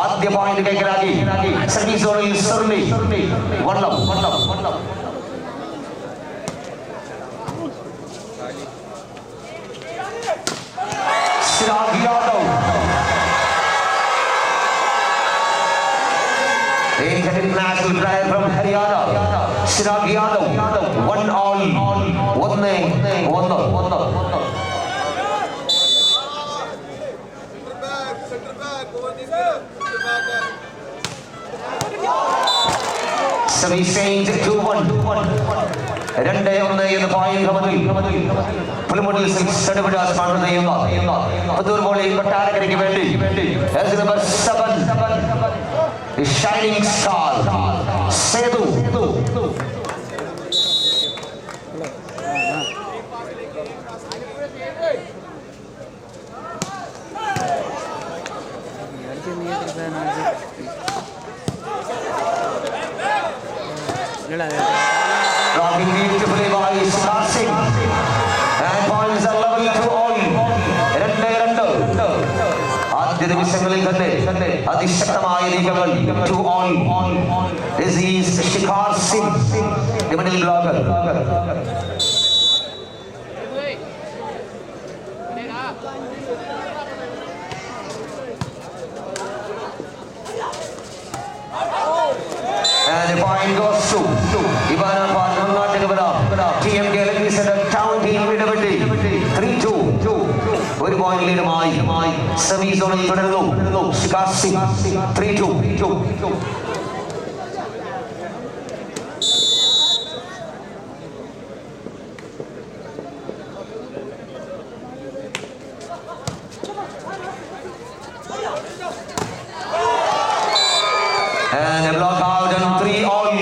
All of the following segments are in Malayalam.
ആദ്യ പോയിന്റ് കൈക്കലാക്കി സർവീസ് സോണിൽ സർലി വള്ളം Yadav international player from Haryana Chirag Yadav 1-all 1-1 Service change 2-1 2-1 എന്ന പോയിന്റ് പുലിമുട്ടിൽ സെടുപിടാൻ സാധ്യതയുന്ന പുത്തൂർ വോളി കൊട്ടാരക്കരയ്ക്ക് വേണ്ടി number 7 The shining star Sedu rocking beautifully by Star Singh and points are level to all ആദ്യ നിമിഷങ്ങളിൽ തന്നെ അതിശക്തമായ നീക്കങ്ങൾ 2-all this is Shikhar Singh the middle blocker and the point goes to Ivana Padmanatagavada TMK Ladies and Town Team Midavati 3-2 ഒരു പോയിന്റ് ലീഡുമായി സെമി സോണിൽ തുടരുന്നു Shikhar Singh 3-2 and a block out and 3-all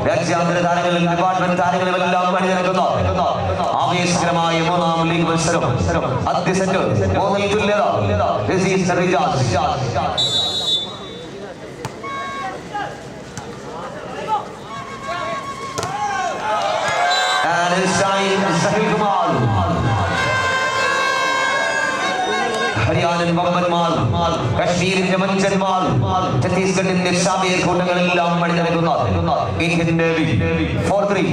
രാജ്യാന്തര താരങ്ങളും ഡിപ്പാർട്ട്മെന്റ് താരങ്ങളുമെല്ലാം അണിനിരക്കുന്നു ആവേശകരമായ മൂന്നാം ലീഗ് മത്സരം ആദ്യ സെറ്റ് 3 തുല്യത this is Rijaz and this time Sahil Kumar ഹരിയാനൻ വമ്പന്മാർ കശ്മീരിന്റെ മഞ്ചന്മാർ ഛത്തീസ്ഗഡിന്റെ ഷാബിയർ കൂട്ടങ്ങളെല്ലാം അണിനിരക്കുന്ന Indian navy 4-3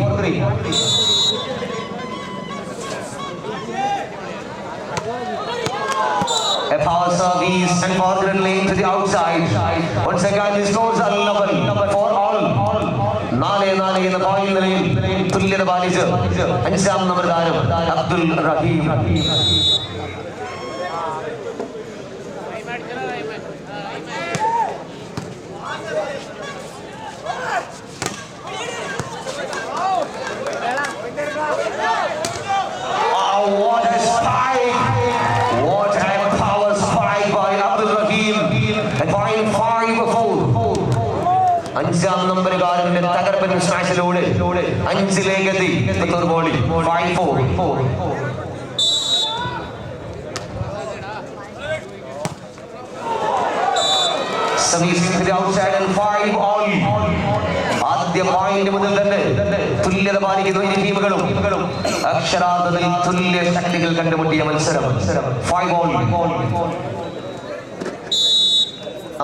a power service and forward lane to the outside once again the scores are level for all 4-4 എന്ന പോയിന്റ് നിലയിൽ തുല്യത പാലിച്ച് 5-ാം നമ്പർ താരം അബ്ദുൽ റഹീം അഞ്ചാം നമ്പറുകാരന്റെ തകർപ്പൻ സ്മാഷിലൂടെ 5-ലേക്ക് എത്തി പുത്തൂർ വോളി 5-4 ആദ്യ പോയിന്റ് മുതൽ തന്നെ തുല്യത പാലിക്കുന്ന ഇരു ടീമുകളും അക്ഷരാർത്ഥത്തിൽ തുല്യ ശക്തികൾ കണ്ടുമുട്ടിയ മത്സരം 5-all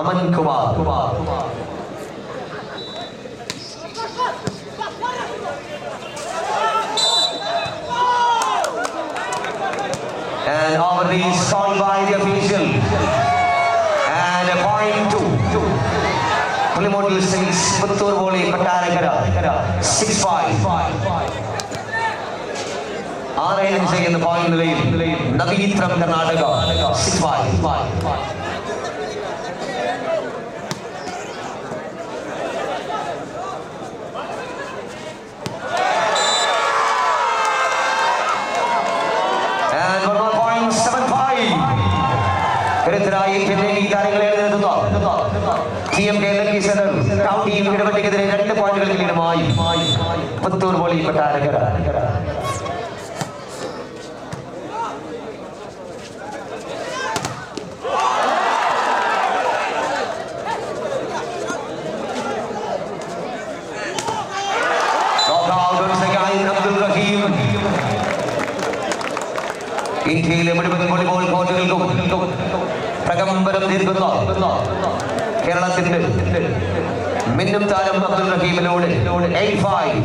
Aman Kumar and over is called by the official and a point to Pulimutil 6 Puttur Voli Kottarakara 6-5 ആറേഴ് ചെയ്യുന്ന പോയിന്റ് നിലയിൽ നവീത് ഫ്രം കർണാടക 6-5 ഇടപെട്ടിക്കെതിരെ 2 പോയിന്റുകൾക്ക് ലീഡുമായി പുത്തൂർ വോളി കൊട്ടാരക്കര അബ്ദുൽ റഹീം ഇന്ത്യയിലെ മുഴുവൻ വോളിബോൾ കോച്ചുകൾക്കും പ്രകമ്പനം തീർക്കുന്ന കേരളത്തിന്റെ മിന്നും താരം അബ്ദുൽ റഹീമിലൂടെ 8-5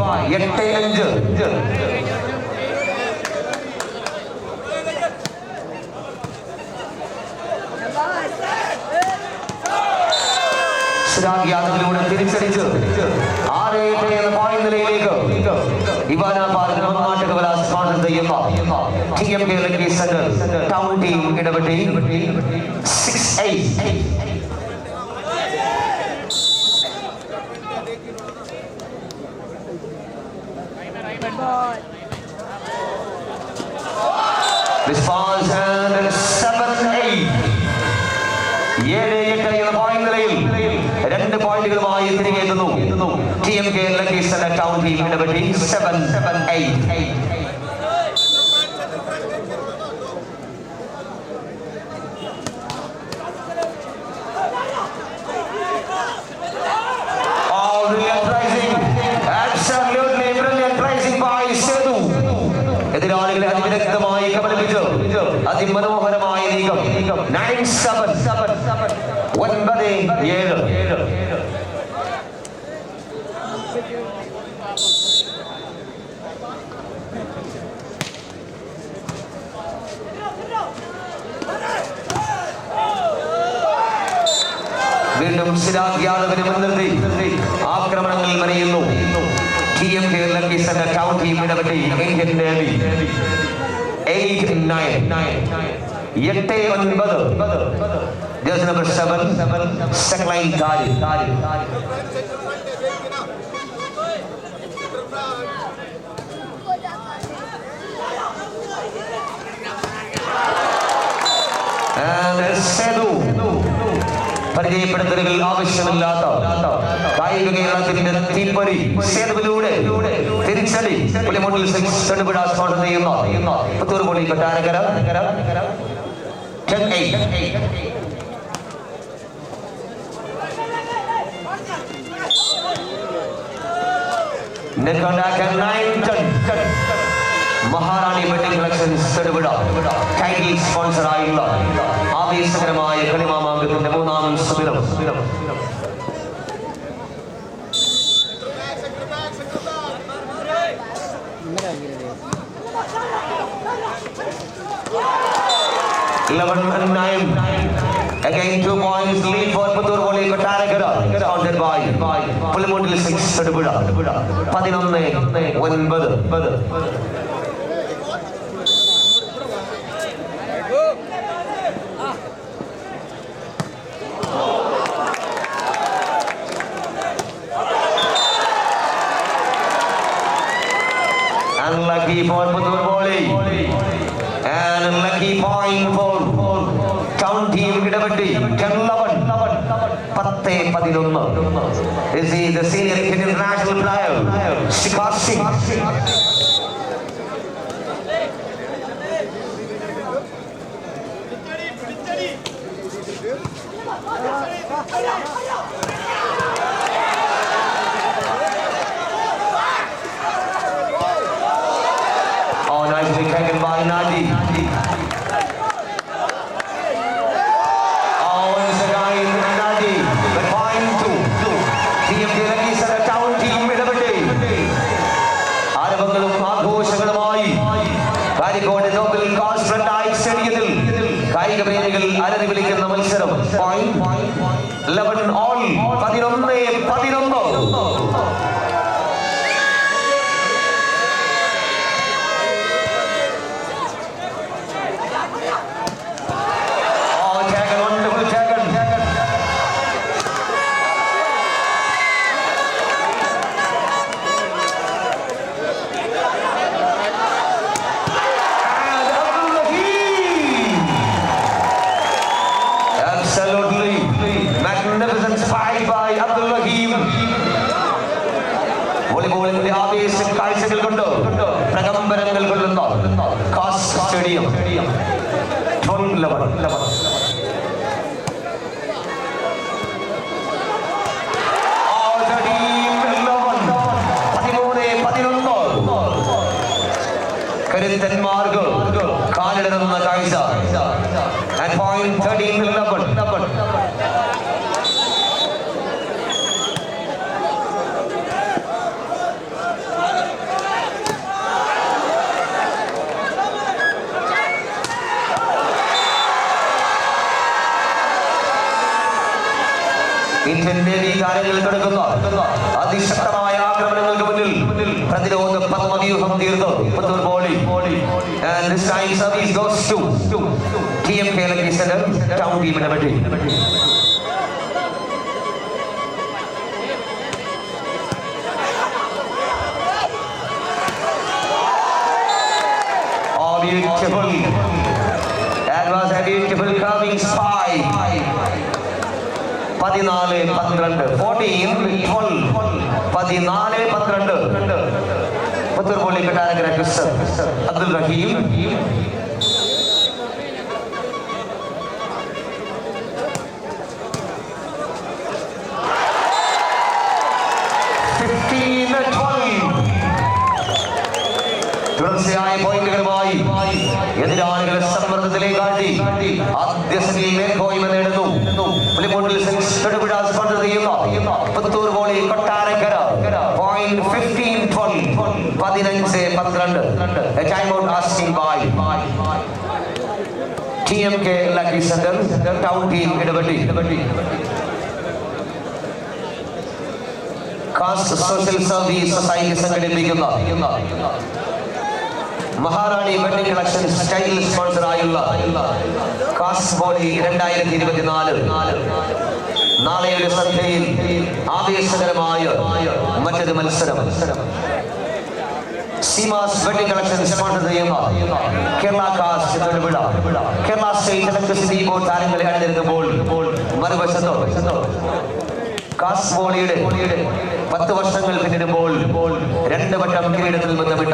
സിരാഗ് യാദവിലൂടെ തിരിച്ചടിച്ച് 6-8 എന്ന പോയിന്റ് നിലയിലേക്ക് ഇവാന പാർക്കിന് നാട്ടുകവല സ്പോൺസർ ചെയ്യുന്ന TMK lucky center town team Idapatti 6-8. Response and 7-8. 7-8 എന്ന പോയിന്റ് നിലയിൽ 2 പോയിന്റുകളുമായി തിരികെ എത്തുന്നു TMK lucky center town team Idapatti 7-8. എതിരാളികളെ അതിവിദഗ്ധമായി കബളിപ്പിച്ചു അതിമനോഹരമായ നീക്കം 9-7. 9-7. വീണ്ടും സിരാഗ് യാദവിനെ മുൻനിർത്തി ആക്രമണങ്ങൾ മെനയുന്നു TMK lucky center town team Idapatti Indian navy 8-9. 8-9. Jersey number 7 second line താരി. പരിചയപ്പെടുത്തലുകൾ ആവശ്യമില്ലാത്ത കായിക കേരളത്തിന്റെ തീപ്പൊരി സേതുവിലൂടെ തിരിച്ചടി പുലിമുട്ടിൽ തൊടുപുഴ സ്പോൺസർ ചെയ്യുന്ന പുത്തൂർ പൊളി Kottarakkara 10-8. Net contact 9-10. Maharani wedding collections Thodupuzha title sponsor ആയുള്ള ആവേശകരമായ കളിമാമാങ്കത്തിന്റെ 3ാം സുദിനം. Again 2 points lead for Puthur Valley Kottarakara, sponsored by Pulimuntil 6 Tirupura 11-9. Unlucky for Puthur Valley and unlucky point for Town Team Idavatti 10-11. 10-11. Is he the senior international player Shikhar Singh? Oh, nicely taken by Nadi. കായിക പ്രേമികൾ അലറി വിളിക്കുന്ന മത്സരം 11 all 11-11. കാഴ്ചകൾ കൊണ്ട് പ്രകമ്പനങ്ങൾ കൊള്ളുന്ന കാസ് സ്റ്റേഡിയം 12-11. കരുത്തന്മാർക്ക് കാലിടറുന്ന കാഴ്ച. point 13-11. ഇന്ത്യൻ നേവി കാര്യങ്ങളിൽ തുടങ്ങുന്ന അതിശക്തമായ ആക്രമണങ്ങൾക്ക് മുന്നിൽ പ്രതിരോധ പത്മവ്യൂഹം തീർന്നു Puthur volley. And this time service goes to TMK Lucky Center, town team in Abadi. Oh, beautiful. That was a beautiful curving spike. 14-12 14-12 Puthur volley Kottarakkara ക്രിസ്റ്റർ അബ്ദുൽ റഹീം. തുടർച്ചയായ പോയിന്റുകളുമായി എതിരാളികളെ സമ്മർദ്ദത്തിലേക്ക് ആഴ്ത്തി ആദ്യ സെമിയിൽ മേൽക്കോയ്മ നേടുന്നു. പുലിമൂട്ടിൽ തൊടുപുഴ സ്പോൺസർ ചെയ്യുന്ന Puthur volley Kottarakkara. Point 15-12 15-12. A timeout asking by TMK Lucky Center, town team Idapatti. Cast social service society സംഘടിപ്പിക്കുന്ന Maharani wedding collection style sponsor ആയുള്ള കാസ്റ്റ് വോളി 2024 നാളെയുടെ സന്ധ്യയിൽ ആവേശകരമായ മറ്റൊരു മത്സരം. സീമാസ് വെഡിങ് കളക്ഷൻ സ്പോൺസർ ചെയ്യുന്ന Kerala cast Thodupuzha Kerala state electricity board താരങ്ങളെ അണിനിരക്കുമ്പോൾ മറുവശത്തോ കാസ്റ്റ് വോളിയുടെ 10 വർഷങ്ങൾ പിന്നിടുമ്പോൾ 2 വട്ടം കിരീടത്തിൽ ബന്ധപ്പെട്ട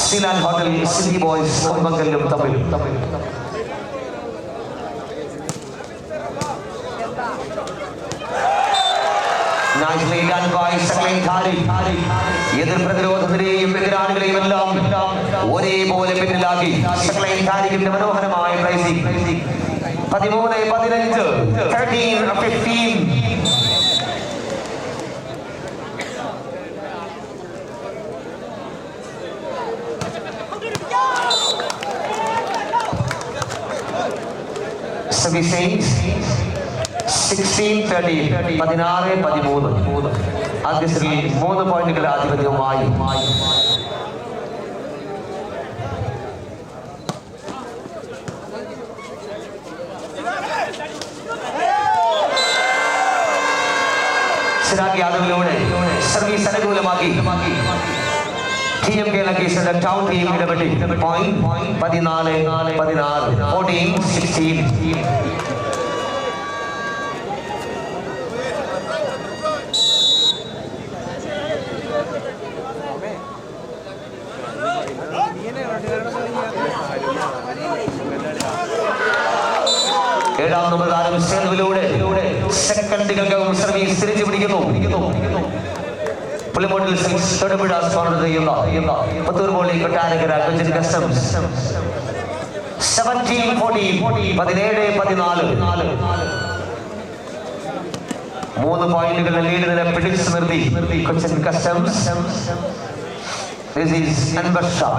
സീലാൻഡ് ഹോട്ടൽ സിറ്റി ബോയ്സ് കുമ്പങ്കലും തമ്മിൽ nicely done by Sakleen Thari. എതിർ പ്രതിരോധത്തിനെയും എതിരാളികളെയും എല്ലാം ഒരേപോലെ പിന്നിലാക്കി Sakleen Thariന്റെ മനോഹരമായ പ്രൈസിംഗ്. 13-15 13-15. Service 16-13 16-13. ആദ്യ സെമിയിൽ 3 പോയിന്റുകളുടെ ആധിപത്യവുമായി ചിരാഗ് യാദവിലൂടെ സർവീസ് അനുകൂലമാക്കി TMK Lucky Center town team Idapatti. Point 14-16 14-16. ഏഴാം നമ്പർ താരം സേതുവിലൂടെ സെക്കൻഡുകൾക്കകം സർവീസ് തിരിച്ചു പിടിക്കുന്നു. പുലിമൂട്ടിൽ തൊടുപുഴ സ്പോൺസർ ചെയ്യുന്ന പുത്തൂർ വോളി കൊട്ടാരക്കര കൊച്ചിൻ കസ്റ്റംസ്. 17-14 17-14. 3 പോയിന്റുകളുടെ ലീഡ് നില പിടിച്ചു നിർത്തി Cochin customs. This is Anwar Shah,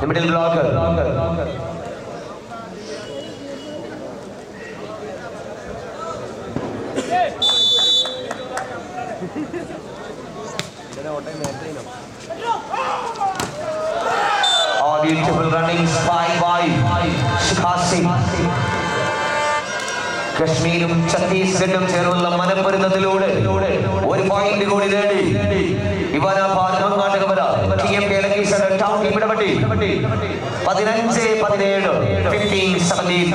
the middle blocker. Oh, beautiful running spike by Shikhar Singh. കശ്മീരും ഛത്തീസ്ഗഡും ചേർന്നുള്ള മനപ്പൊരുത്തത്തിലൂടെ 1 പോയിന്റ് കൂടി നേടി ഇവാന ഭാരതകമല TMK Lucky Center town team Idapatti. 15-17 15-17.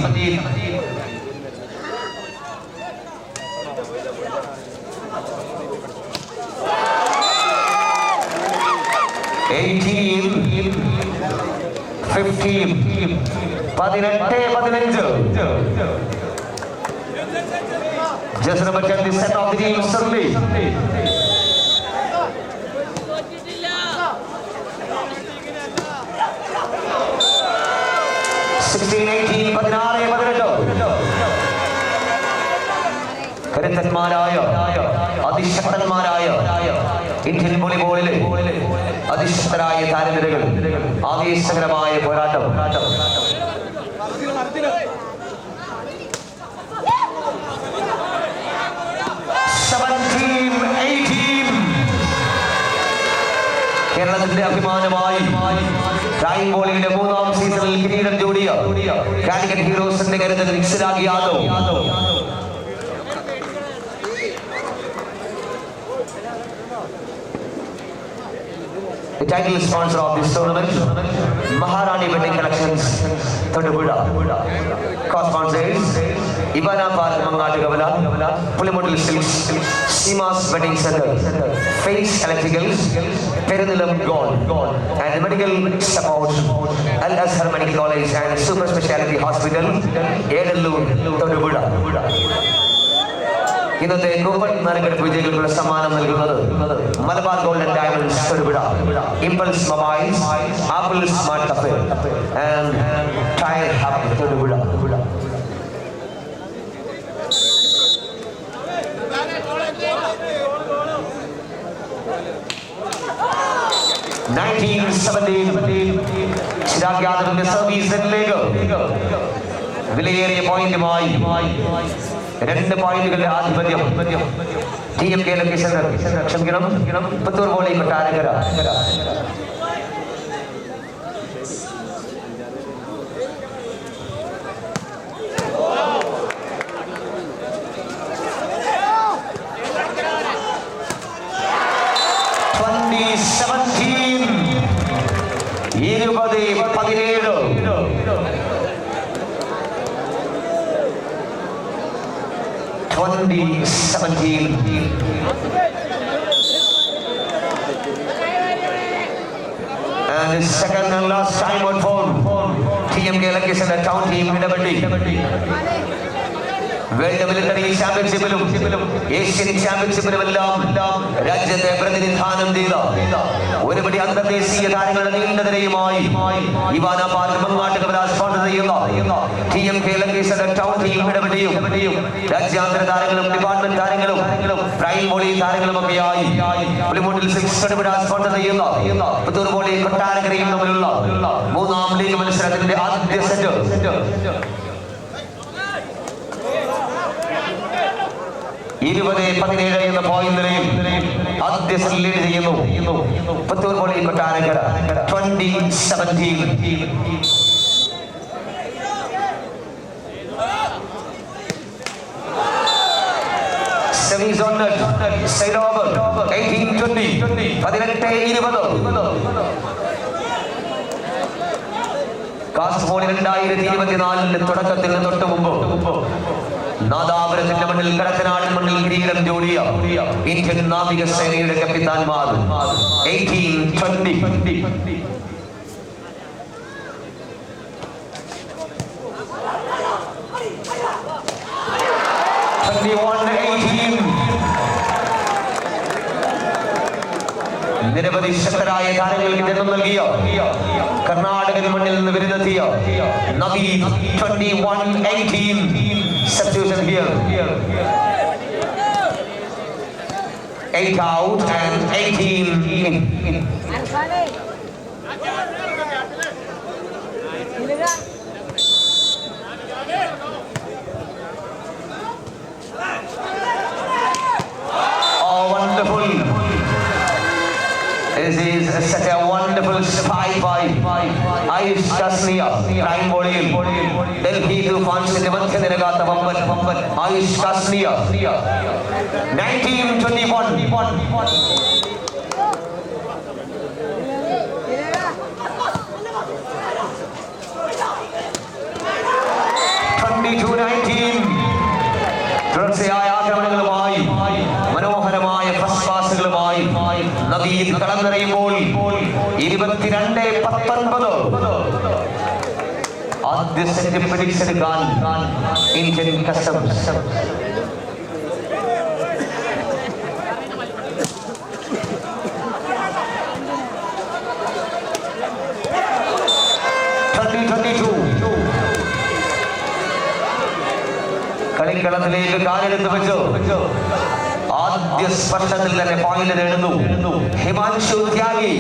18-15 18-15. Just number 10, the set of the team, Surli. 16-18, 16-18. കരുത്തന്മാരായ അതിശക്തന്മാരായ Indian വോളിബോളിലെ അതിശക്തരായ താരനിരകൾ ആവേശകരമായ പോരാട്ടം. 17-18. കേരളത്തിന്റെ അഭിമാനമായി ടൈം വോളിയുടെ 3ാം സീസണിൽ കിരീടം ചൂടിയ കാലിക്കറ്റ് ഹീറോസിന്റെ കരുതൽ Chirag Yadav. The title sponsor of this tournament, Maharani Wedding Collections, Thodupuzha. Co-sponsors, Ivana Park Mangatukavala, Pulimutal Silks, Seema's Wedding Center, Face Electricals, Perunalam Gold, and medical support, Al-Azhar Medical College and Super Speciality Hospital, Edalur, Thodupuzha. ഇന്നത്തെ കൂപ്പൺ നറുക്കെടുപ്പ് വിജയികൾക്കുള്ള സമ്മാനം നൽകുന്നത് Malabar gold and diamonds Thodupuzha, impulse mobiles, Apple smart cafe and tyre hub Thodupuzha. Chirag യാദവിന്റെ സർവീസിലേക്ക് വിലയേറിയ പോയിന്റുമായി 2 പോയിന്റുകളുടെ ആധിപത്യം TMK ലൊക്കേഷൻ. ക്ഷമിക്കണം, Puthur volley Kottarakkara. And the second and last time out for TMK location, the town team Idapatti. World military ചാമ്പ്യൻഷിപ്പിലും ഏഷ്യൻ ചാമ്പ്യൻഷിപ്പിലുമെല്ലാം രാജ്യത്തെ പ്രതിനിധാനം ചെയ്ത ഒരുപടി അന്തർദേശീയ താരങ്ങളുടെ നീണ്ട നിരയുമായി ഇവാന പാർക്ക് മങ്ങാട്ടുകവല സ്പോൺസർ ചെയ്യുന്ന TMK ലൊക്കേഷന്റെ ടൗൺ ടീം ഇടപെടിയും രാജ്യാന്തര താരങ്ങളും ഡിപ്പാർട്ട്മെന്റ് താരങ്ങളും പ്രൈം വോളി താരങ്ങളും ഒക്കെയായി പുലിമുട്ടിൽ 6 തൊടുപുഴ സ്പോൺസർ ചെയ്യുന്ന പുത്തൂർ വോളി കൊട്ടാരക്കരയും തമ്മിലുള്ള 3ാം ലീഗ് മത്സരത്തിന്റെ ആദ്യ സെറ്റ് 20-17 എന്ന പോയിന്റ് നിലയിൽ ആദ്യ സെറ്റ് ലീഡ് ചെയ്യുന്നു Puthur volley Kottarakkara 20-17. Semis on net, side over, 18-20, 18-20. Cast ബോളിൽ 2024 തുടക്കത്തിൽ തൊട്ട് മുമ്പ് നാദാപുരത്തിന്റെ മണ്ണിൽ കടത്തനാടൻ മണ്ണിൽ കിരീടം ജോഡിയ ഇന്ത്യൻ നാവികസേനയുടെ കപ്പിത്താൻമാർ 18-20. നിരവധി ശക്തരായ താരങ്ങൾക്ക് ജന്മം നൽകിയ കർണാടകൻ മണ്ണിൽ നിന്ന് വിരുന്നെത്തിയ Naveed 21-18. Substitution here. 8 out and 18 in. Oh, wonderful. This is such a wonderful spy by Ayush Kasniya, prime bowling. Delhi to Fanshin Madhyaniragata Vamban, Ayush Kasniya, 19-21. 22-19. തുടർച്ചയായ ആക്രമണങ്ങളുമായി മനോഹരമായ ഫസ്റ്റ് പാസുകളുമായി നവീദ് കളം നിറയുമ്പോൾ 22-19. ആദ്യ സെറ്റ് പിടിച്ചെടുക്കാൻ ഇന്ത്യൻ കസ്റ്റംസ്. കളിക്കളത്തിലേക്ക് കാലെടുത്ത് വെച്ചു. ആദ്യ സ്പർശത്തിൽ തന്നെ പോയിന്റ് നേടുന്നു ഹിമാൻഷു ത്യാഗി.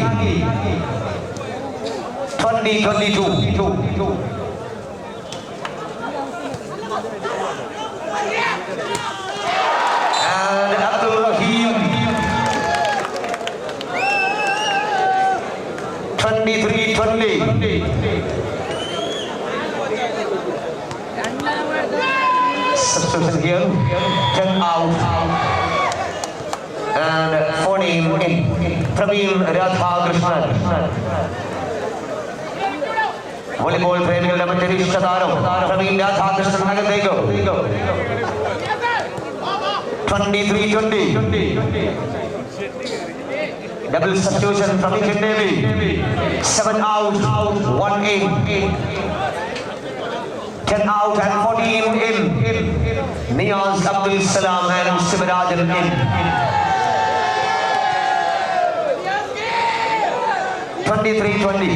20-22. And Abdul Rahim 23-20. Substitution here, 10 out and 14 in. Praveen Radhakrishnan. Volleyball പ്രേമികളുടെ മറ്റൊരു ഇഷ്ടതാരം പ്രവീൺ രാധാകൃഷ്ണൻ അകത്തേക്ക്. 23-20. Double substitution from Indian Navy. 7 out, 1 in. 10 out and 14 in. Niyaz Abdul Salam and Sivarajan in. 23-20.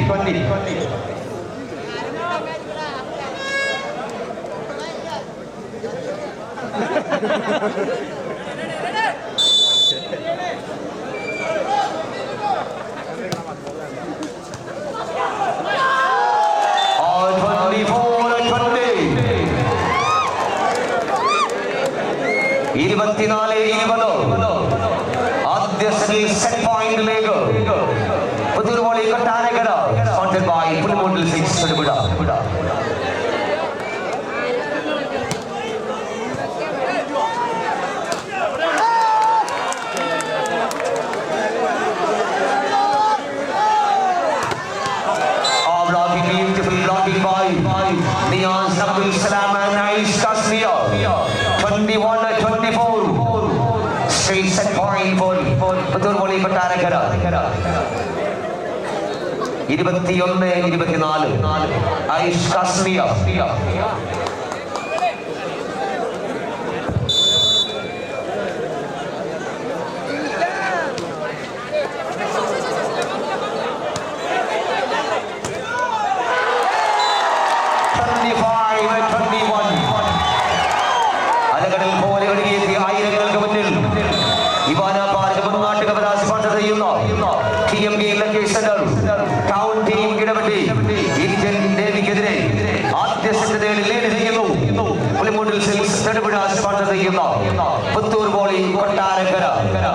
ആദ്യ സെറ്റ് പോയിന്റിലേക്ക് പുതിയൊരു ബോളി കൊട്ടാരക്കര സ്പോൺസർഡ് ബൈ പുലിമൂട്ടിൽ 6 വിട. Beautiful blocking by Niyaz Abdul Salam and Ais Kasmiya. 21-24. Straight set point for Patur Boli Kottarakara. 21-24. Ais Kasmiya. Town team Idapatti Indian നേവിക്കെതിരെ ആദ്യ സെറ്റ് ലീഡ് ചെയ്യുന്നു. പുലിമൂട്ടിൽ 6 നെടുപുഴ സ്പോൺസർ ചെയ്യുന്ന പുത്തൂർ ബോളി കൊട്ടാരക്കര.